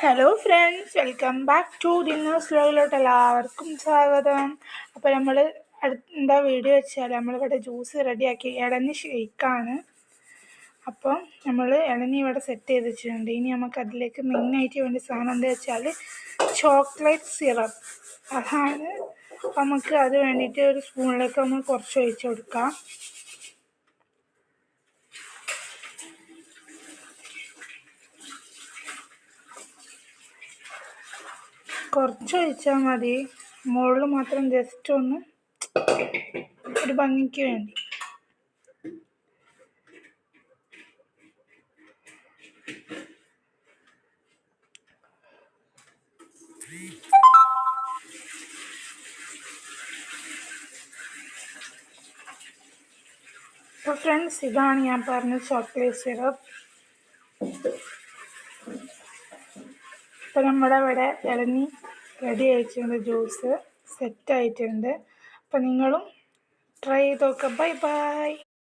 Hello friends, welcome back to dinners വ്ലോഗിലോട്ട് എല്ലാവർക്കും സ്വാഗതം. അപ്പോൾ നമ്മൾ എന്താ വീഡിയോ വെച്ചാൽ നമ്മളിവിടെ ജ്യൂസ് റെഡിയാക്കി ഇളനി ഷെയ്ക്കാണ്. അപ്പം നമ്മൾ ഇളനി ഇവിടെ സെറ്റ് ചെയ്ത് വെച്ചിട്ടുണ്ട്. ഇനി നമുക്ക് അതിലേക്ക് മെയിനായിട്ട് വേണ്ട സാധനം എന്താ വെച്ചാൽ ചോക്ലേറ്റ് സിറപ്പ് അതാണ്. നമുക്ക് അത് വേണ്ടിയിട്ട് ഒരു സ്പൂണിലേക്ക് നമ്മൾ കുറച്ച് ഒഴിച്ച് കൊടുക്കാം. കുറച്ച് ഒഴിച്ചാൽ മതി, മുകളിൽ മാത്രം ജസ്റ്റ് ഒന്ന് ഒരു ഭംഗിക്ക് വേണ്ടി. അപ്പോൾ ഫ്രണ്ട്സ്, ഇതാണ് ഞാൻ പറഞ്ഞ ചോക്ലേറ്റ് സിറപ്പ്. ഇപ്പോൾ നമ്മുടെ ഇവിടെ ഇളനി റെഡി ആയിട്ടുണ്ട്, ജ്യൂസ് സെറ്റായിട്ടുണ്ട്. അപ്പോൾ നിങ്ങളും ട്രൈ ചെയ്ത് നോക്കാം. Bye bye.